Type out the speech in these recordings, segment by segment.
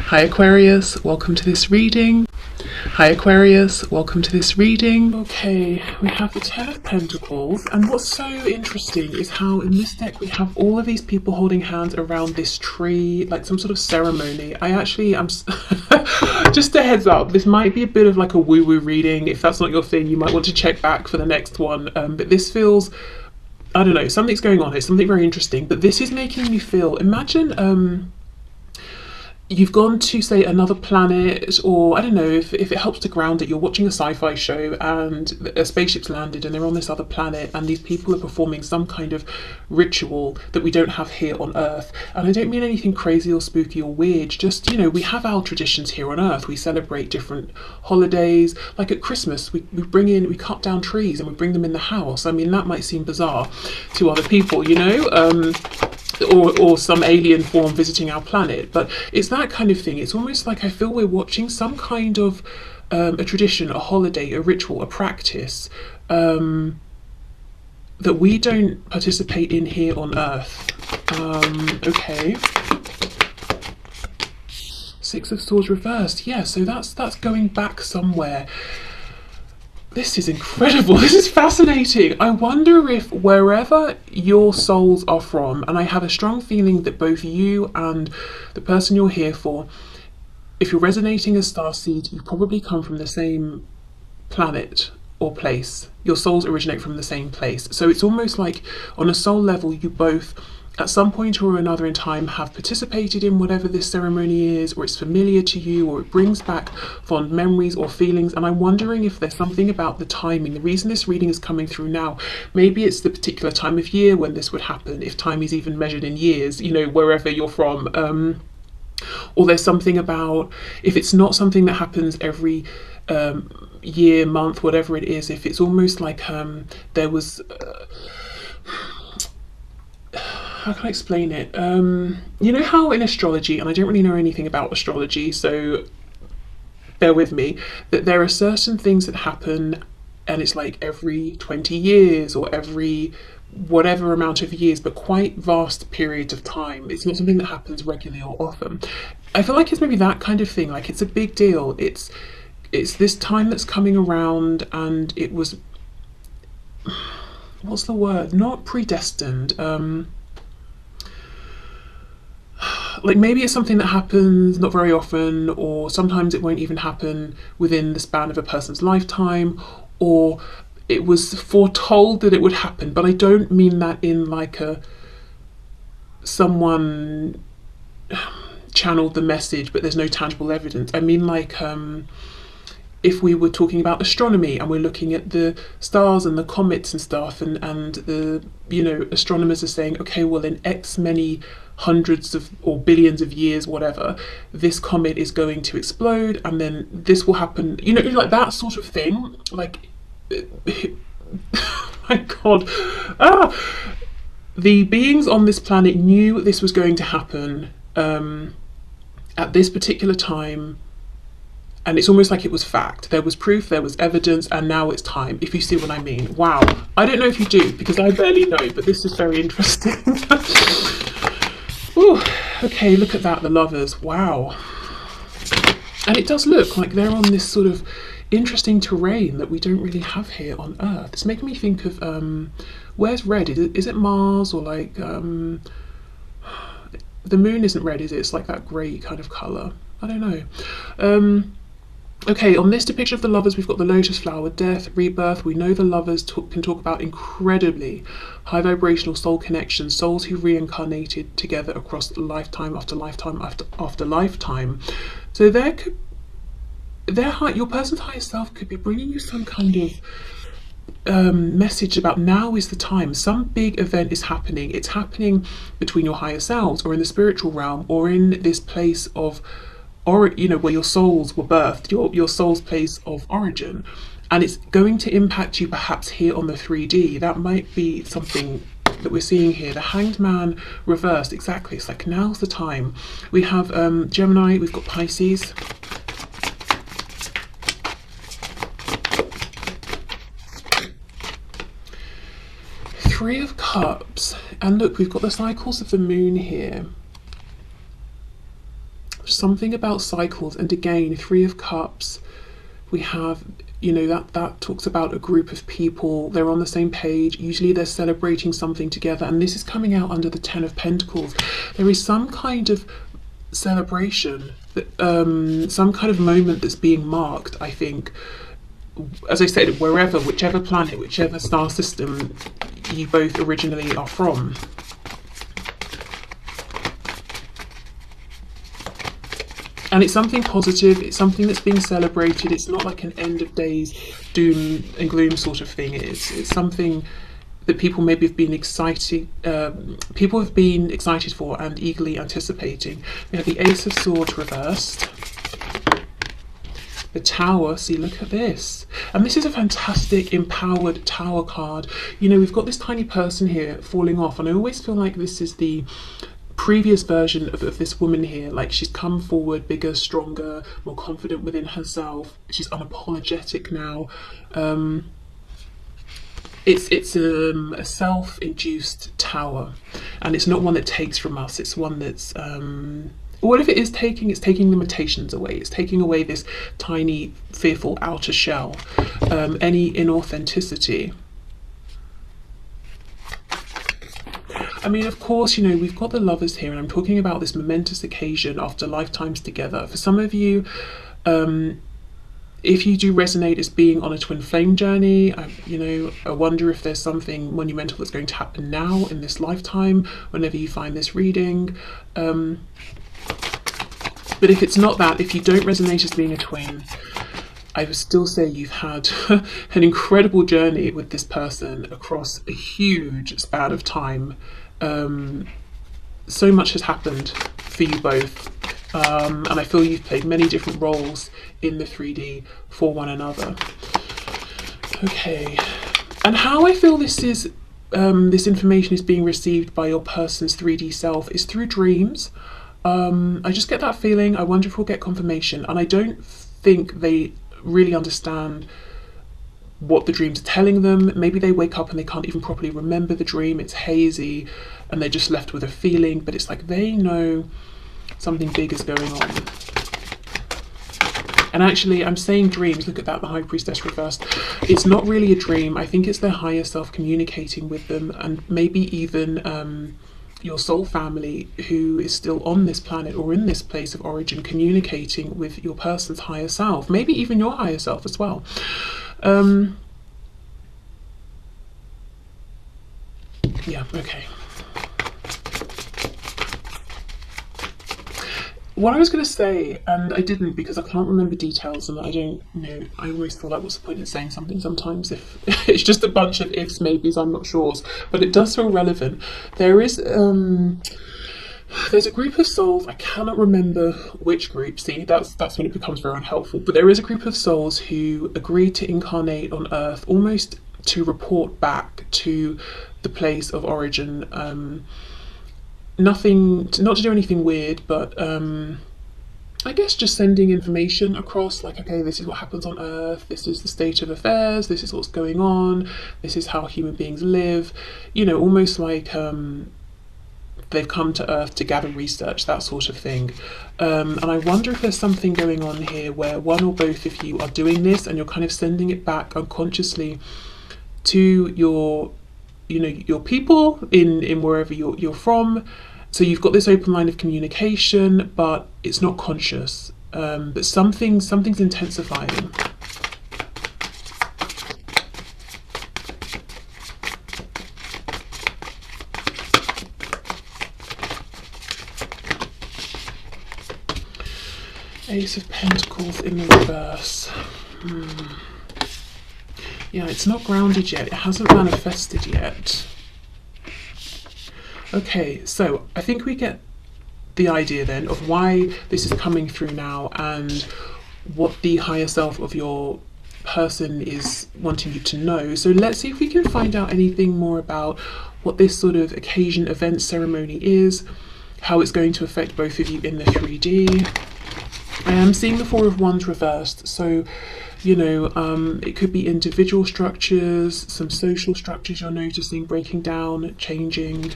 Hi Aquarius, welcome to this reading. Hi Aquarius, welcome to this reading. Okay, we have the Ten of Pentacles, and what's so interesting is how in this deck we have all of these people holding hands around this tree, like some sort of ceremony. I actually am just a heads up, this might be a bit of like a woo-woo reading. If that's not your thing, you might want to check back for the next one, but this feels, I don't know, something's going on here, something very interesting, but this is making me feel, imagine you've gone to, say, another planet, or I don't know, if it helps to ground it, you're watching a sci-fi show and a spaceship's landed and they're on this other planet and these people are performing some kind of ritual that we don't have here on Earth. And I don't mean anything crazy or spooky or weird, just, you know, we have our traditions here on Earth. We celebrate different holidays, like at Christmas, we cut down trees and we bring them in the house. I mean, that might seem bizarre to other people, you know, or some alien form visiting our planet, but it's that kind of thing. It's almost like I feel we're watching some kind of a tradition, a holiday, a ritual, a practice that we don't participate in here on Earth. Okay. Six of Swords reversed. Yeah, so that's going back somewhere. This is incredible. This is fascinating. I wonder if wherever your souls are from, and I have a strong feeling that both you and the person you're here for, if you're resonating as starseed, you probably come from the same planet or place. Your souls originate from the same place. So it's almost like on a soul level, you both at some point or another in time have participated in whatever this ceremony is, or it's familiar to you, or it brings back fond memories or feelings. And I'm wondering if there's something about the timing. The reason this reading is coming through now, maybe it's the particular time of year when this would happen, if time is even measured in years, you know, wherever you're from. Or there's something about, if it's not something that happens every year, month, whatever it is, if it's almost like there was how can I explain it? You know how in astrology, and I don't really know anything about astrology, so bear with me, that there are certain things that happen and it's like every 20 years or every whatever amount of years, but quite vast periods of time. It's not something that happens regularly or often. I feel like it's maybe that kind of thing, like it's a big deal. It's this time that's coming around, and it was, what's the word? Not predestined. Like maybe it's something that happens not very often, or sometimes it won't even happen within the span of a person's lifetime, or it was foretold that it would happen. But I don't mean that in like someone channeled the message but there's no tangible evidence. I mean like if we were talking about astronomy and we're looking at the stars and the comets and stuff, and the, you know, astronomers are saying, okay, well in X many hundreds of or billions of years, whatever, this comet is going to explode and then this will happen, you know, like that sort of thing. Like my god, the beings on this planet knew this was going to happen at this particular time, and it's almost like it was fact. There was proof, there was evidence, and now it's time, if you see what I mean. Wow. I don't know if you do, because I barely know, but this is very interesting. Ooh, okay, look at that, the lovers. Wow. And it does look like they're on this sort of interesting terrain that we don't really have here on Earth. It's making me think of, where's red? Is it Mars, or like, the moon isn't red, is it? It's like that grey kind of colour. I don't know. Okay, on this depiction of the lovers, we've got the lotus flower, death, rebirth. We know the lovers can talk about incredibly high vibrational soul connections, souls who reincarnated together across lifetime after lifetime after lifetime. So your person's higher self could be bringing you some kind of message about now is the time. Some big event is happening. It's happening between your higher selves, or in the spiritual realm, or in this place of, or you know, where your souls were birthed, your soul's place of origin, and it's going to impact you perhaps here on the 3D. That might be something that we're seeing here. The Hanged Man reversed, exactly. It's like now's the time. We have Gemini, we've got Pisces. Three of Cups, and look, we've got the cycles of the moon here. something about cycles. And again, Three of Cups, we have, you know, that talks about a group of people, they're on the same page, usually they're celebrating something together, and this is coming out under the Ten of Pentacles. There is some kind of celebration, some kind of moment that's being marked, I think, as I said, wherever, whichever planet, whichever star system you both originally are from. And it's something positive, it's something that's being celebrated. It's not like an end of days doom and gloom sort of thing. It's something that people maybe have been excited, for and eagerly anticipating. We have the Ace of Swords reversed, the Tower. See, look at this. And this is a fantastic empowered Tower card. You know, we've got this tiny person here falling off, and I always feel like this is the previous version of this woman here. Like, she's come forward bigger, stronger, more confident within herself. She's unapologetic now. It's a self-induced tower, and it's not one that takes from us. It's one that's what if it is taking? It's taking limitations away. It's taking away this tiny, fearful outer shell, any inauthenticity. I mean, of course, you know, we've got the Lovers here, and I'm talking about this momentous occasion after lifetimes together. For some of you, if you do resonate as being on a twin flame journey, you know, I wonder if there's something monumental that's going to happen now in this lifetime, whenever you find this reading. But if it's not that, if you don't resonate as being a twin, I would still say you've had an incredible journey with this person across a huge span of time. So much has happened for you both, and I feel you've played many different roles in the 3D for one another. Okay, and how I feel this is this information is being received by your person's 3D self is through dreams. I just get that feeling. I wonder if we'll get confirmation, and I don't think they really understand what the dreams are telling them. Maybe they wake up and they can't even properly remember the dream. It's hazy and they're just left with a feeling, but it's like they know something big is going on. And actually, I'm saying dreams, look at that, the High Priestess reversed. It's not really a dream. I think it's their higher self communicating with them, and maybe even your soul family who is still on this planet or in this place of origin communicating with your person's higher self, maybe even your higher self as well. Yeah, okay. What I was going to say, and I didn't because I can't remember details and I don't know, I always feel like what's the point in saying something sometimes if it's just a bunch of ifs, maybes, I'm not sure, but it does feel relevant. There's a group of souls, I cannot remember which group, see, that's when it becomes very unhelpful, but there is a group of souls who agreed to incarnate on Earth almost to report back to the place of origin. Not to do anything weird, but I guess just sending information across, like, okay, this is what happens on Earth, this is the state of affairs, this is what's going on, this is how human beings live, you know, almost like they've come to Earth to gather research, that sort of thing. And I wonder if there's something going on here where one or both of you are doing this and you're kind of sending it back unconsciously to your, you know, your people in wherever you're from. So you've got this open line of communication, but it's not conscious. But something's intensifying. Ace of Pentacles in the reverse. Yeah, it's not grounded yet. It hasn't manifested yet. Okay, so I think we get the idea then of why this is coming through now and what the higher self of your person is wanting you to know. So let's see if we can find out anything more about what this sort of occasion, event, ceremony is, how it's going to affect both of you in the 3D. I am seeing the Four of Wands reversed, so you know, it could be individual structures, some social structures you're noticing breaking down, changing.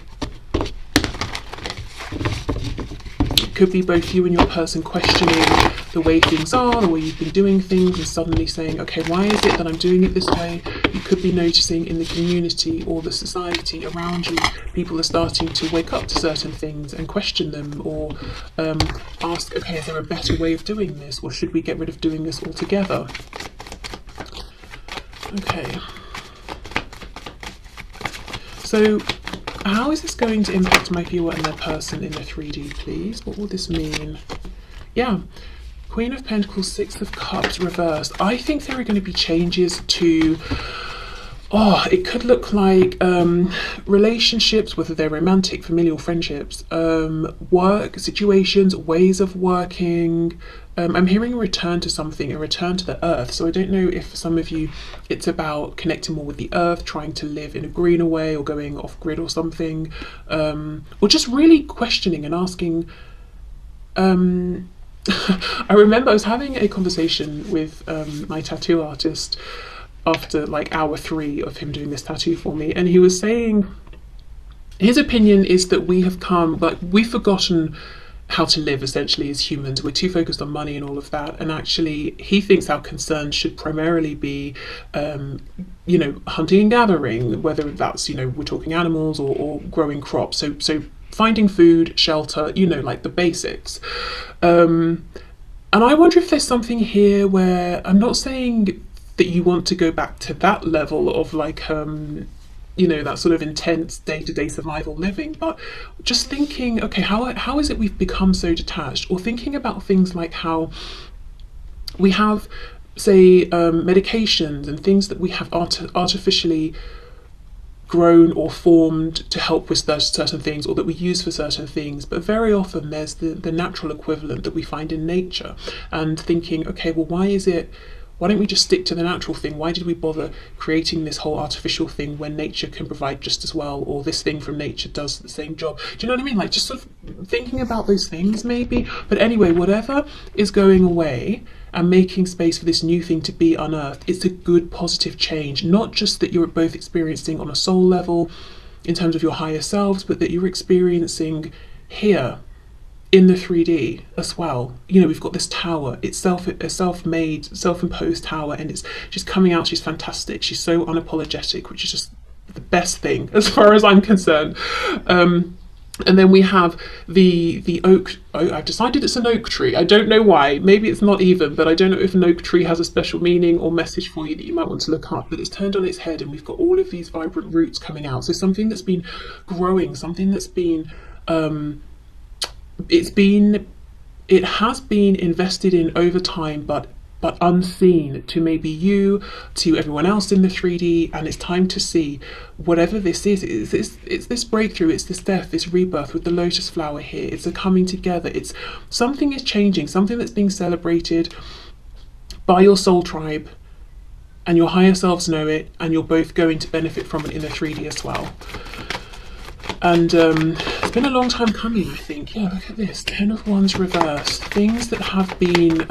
could be both you and your person questioning the way things are, the way you've been doing things, and suddenly saying, okay, why is it that I'm doing it this way? You could be noticing in the community or the society around you, people are starting to wake up to certain things and question them, or ask, okay, is there a better way of doing this, or should we get rid of doing this altogether? Okay. So how is this going to impact my viewer and their person in the 3D, please? What will this mean? Yeah, Queen of Pentacles, Six of Cups reversed. I think there are going to be changes to, it could look like relationships, whether they're romantic, familial, friendships, work situations, ways of working. I'm hearing a return to something, a return to the earth. So I don't know if for some of you it's about connecting more with the earth, trying to live in a greener way, or going off grid or something, or just really questioning and asking. I remember I was having a conversation with my tattoo artist after like hour 3 of him doing this tattoo for me, and he was saying his opinion is that we've forgotten how to live essentially as humans. We're too focused on money and all of that, and actually he thinks our concerns should primarily be hunting and gathering, whether that's we're talking animals or growing crops, so finding food, shelter, like the basics. And I wonder if there's something here where, I'm not saying that you want to go back to that level of like that sort of intense day-to-day survival living, but just thinking, okay, how is it we've become so detached? Or thinking about things like how we have, say, medications and things that we have artificially grown or formed to help with certain things, or that we use for certain things, but very often there's the natural equivalent that we find in nature, and thinking, okay, well, why don't we just stick to the natural thing? Why did we bother creating this whole artificial thing when nature can provide just as well, or this thing from nature does the same job? Do you know what I mean? Like, just sort of thinking about those things maybe. But anyway, whatever is going away and making space for this new thing to be unearthed, it's a good positive change. Not just that you're both experiencing on a soul level in terms of your higher selves, but that you're experiencing here in the 3D as well. We've got this tower, it's a self-made, self-imposed tower, and she's coming out, she's fantastic, she's so unapologetic, which is just the best thing as far as I'm concerned. And then we have the oak. I've decided it's an oak tree. I don't know why. Maybe it's not even, but I don't know if an oak tree has a special meaning or message for you that you might want to look up. But it's turned on its head, and we've got all of these vibrant roots coming out. So something that's been growing, something that's been it has been invested in over time, but unseen to maybe you, to everyone else in the 3D, and it's time to see whatever this is. It's this breakthrough, it's this death, this rebirth with the lotus flower here. It's a coming together. It's something is changing, something that's being celebrated by your soul tribe, and your higher selves know it, and you're both going to benefit from it in the 3D as well. And it's been a long time coming, I think. Yeah, look at this, 10 of Wands reversed. Things that have been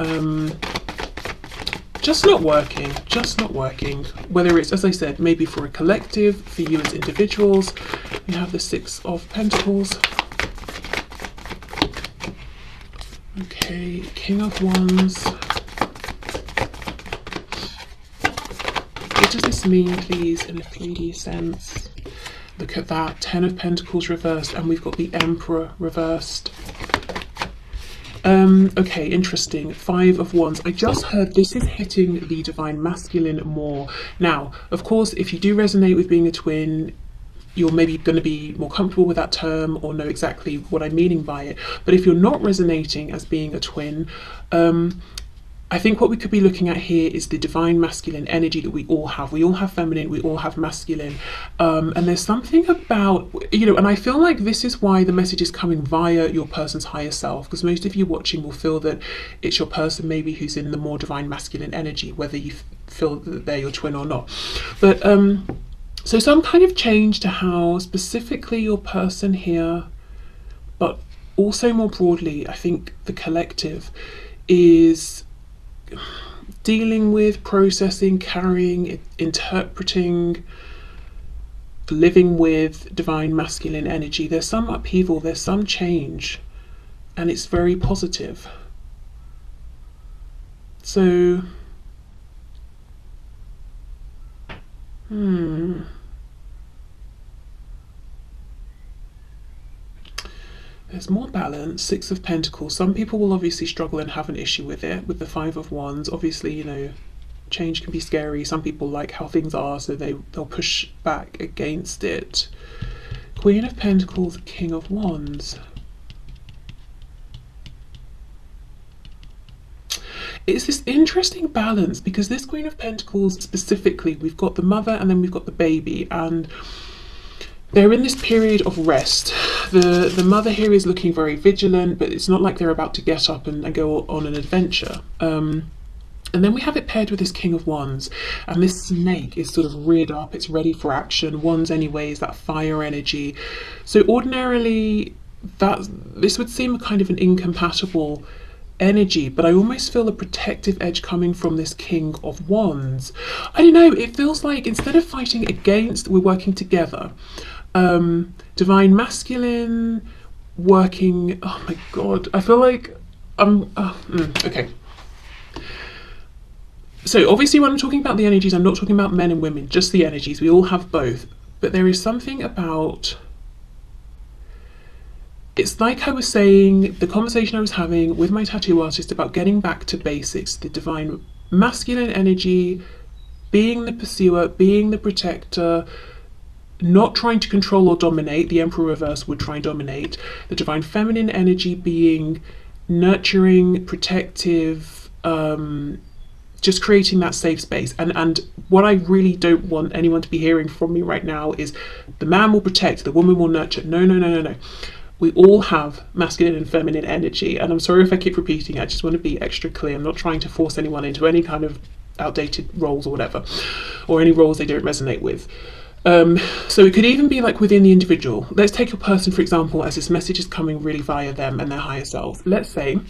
just not working, whether it's, as I said, maybe for a collective, for you as individuals. We have the 6 of Pentacles. Okay, King of Wands. What does this mean, please, in a 3D sense? Look at that, 10 of Pentacles reversed, and we've got the Emperor reversed. Okay, interesting. 5 of Wands. I just heard this is hitting the divine masculine more. Now, of course, if you do resonate with being a twin, you're maybe going to be more comfortable with that term or know exactly what I'm meaning by it. But if you're not resonating as being a twin, I think what we could be looking at here is the divine masculine energy that we all have. We all have feminine, we all have masculine. And there's something about, and I feel like this is why the message is coming via your person's higher self, because most of you watching will feel that it's your person maybe who's in the more divine masculine energy, whether you feel that they're your twin or not. But so some kind of change to how specifically your person here, but also more broadly, I think the collective is dealing with, processing, carrying, interpreting, living with divine masculine energy. There's some upheaval, there's some change. and it's very positive. So, there's more balance. Six of Pentacles. Some people will obviously struggle and have an issue with it, with the Five of Wands. Obviously, you know, change can be scary. Some people like how things are, so they'll push back against it. Queen of Pentacles, King of Wands. It's this interesting balance, because this Queen of Pentacles specifically, we've got the mother and then we've got the baby, and they're in this period of rest. The mother here is looking very vigilant, but it's not like they're about to get up and go on an adventure. And then we have it paired with this King of Wands, and this snake is sort of reared up, it's ready for action. Wands anyway is that fire energy. So ordinarily, this would seem a kind of an incompatible energy, but I almost feel a protective edge coming from this King of Wands. I don't know, it feels like instead of fighting against, we're working together. Divine Masculine working, oh my god, I feel like okay. So obviously when I'm talking about the energies, I'm not talking about men and women, just the energies. We all have both, but there is something about, it's like I was saying, the conversation I was having with my tattoo artist about getting back to basics, the divine masculine energy, being the pursuer, being the protector, not trying to control or dominate. The Emperor reverse would try and dominate. The divine feminine energy being nurturing, protective, just creating that safe space. And what I really don't want anyone to be hearing from me right now is the man will protect, the woman will nurture. No, no, no, no, no. We all have masculine and feminine energy, and I'm sorry if I keep repeating it. I just want to be extra clear. I'm not trying to force anyone into any kind of outdated roles or whatever, or any roles they don't resonate with. So it could even be like within the individual. Let's take a person, for example, as this message is coming really via them and their higher self. Let's say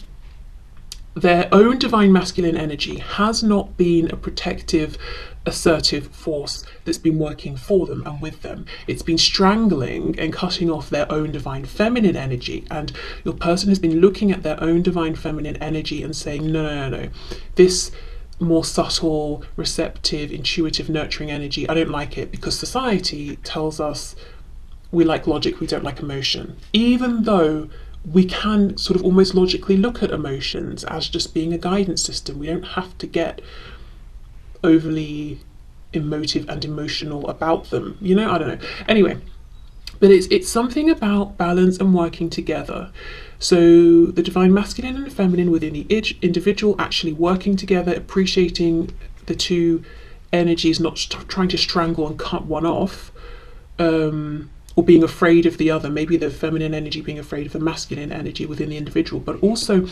their own divine masculine energy has not been a protective, assertive force that's been working for them and with them. It's been strangling and cutting off their own divine feminine energy, and your person has been looking at their own divine feminine energy and saying, no, no, no, no, this more subtle, receptive, intuitive, nurturing energy, I don't like it, because society tells us we like logic, we don't like emotion, even though we can sort of almost logically look at emotions as just being a guidance system. We don't have to get overly emotive and emotional about them, you know, I don't know. Anyway, but it's something about balance and working together. So the divine masculine and feminine within the individual actually working together, appreciating the two energies, not trying to strangle and cut one off, or being afraid of the other. Maybe the feminine energy being afraid of the masculine energy within the individual. But also,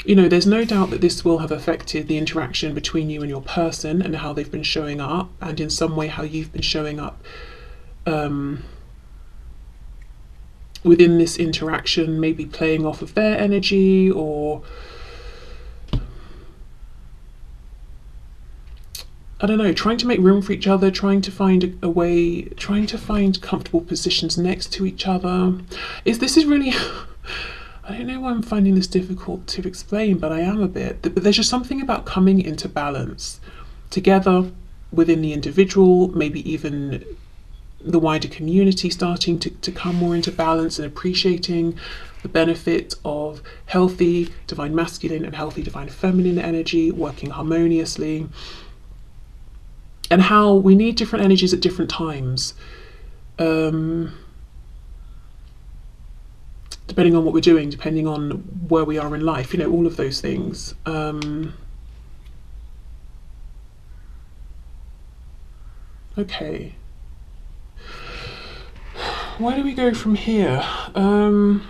you know, there's no doubt that this will have affected the interaction between you and your person and how they've been showing up, and in some way how you've been showing up within this interaction, maybe playing off of their energy, or I don't know, trying to make room for each other, trying to find a way, trying to find comfortable positions next to each other. This is really I don't know why I'm finding this difficult to explain, but I am a bit. But there's just something about coming into balance together within the individual, maybe even the wider community starting to come more into balance and appreciating the benefit of healthy divine masculine and healthy divine feminine energy working harmoniously, and how we need different energies at different times, depending on what we're doing, depending on where we are in life, you know, all of those things. Okay. Where do we go from here? Let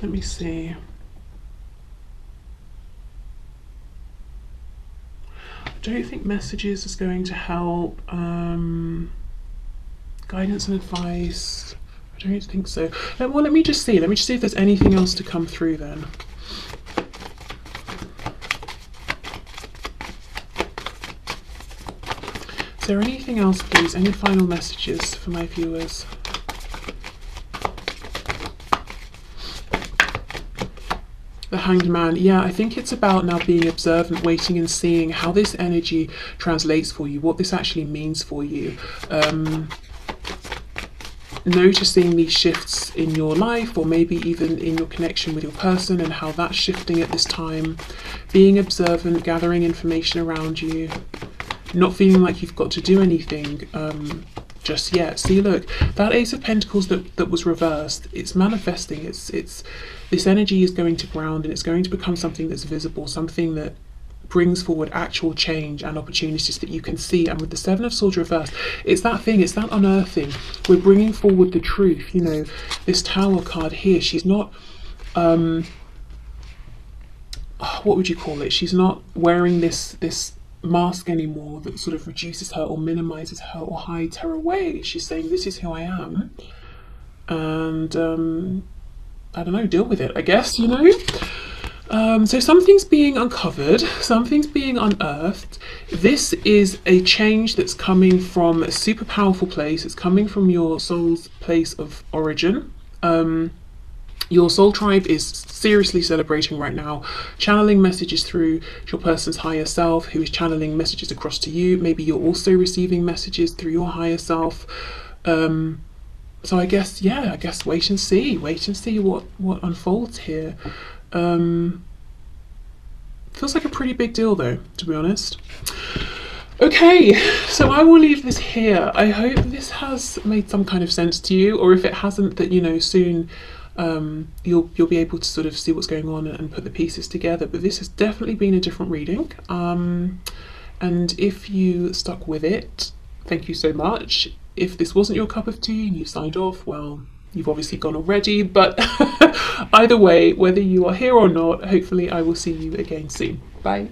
me see. I don't think messages is going to help. Guidance and advice. I don't think so. Well, let me just see. Let me just see if there's anything else to come through then. Is there anything else, please? Any final messages for my viewers? the Hanged Man, yeah, I think it's about now being observant, waiting and seeing how this energy translates for you, what this actually means for you. Noticing these shifts in your life, or maybe even in your connection with your person, and how that's shifting at this time. Being observant, gathering information around you, not feeling like you've got to do anything just yet. See, look, that Ace of Pentacles that was reversed, it's manifesting. It's this energy is going to ground, and it's going to become something that's visible, something that brings forward actual change and opportunities that you can see. And with the Seven of Swords reversed, it's that thing, it's that unearthing. We're bringing forward the truth. You know, this Tower card here, she's not what would you call it, she's not wearing this mask anymore that sort of reduces her or minimizes her or hides her away. She's saying, this is who I am, and I don't know, deal with it, I guess, you know. So something's being uncovered, something's being unearthed. This is a change that's coming from a super powerful place. It's coming from your soul's place of origin. Your soul tribe is seriously celebrating right now, channeling messages through your person's higher self, who is channeling messages across to you. Maybe you're also receiving messages through your higher self. So I guess, yeah, I guess wait and see what unfolds here. Feels like a pretty big deal though, to be honest. Okay, so I will leave this here. I hope this has made some kind of sense to you, or if it hasn't, that, you know, soon you'll be able to sort of see what's going on and put the pieces together. But this has definitely been a different reading, and if you stuck with it, thank you so much. If this wasn't your cup of tea and you signed off, well, you've obviously gone already. But either way, whether you are here or not, hopefully I will see you again soon. Bye.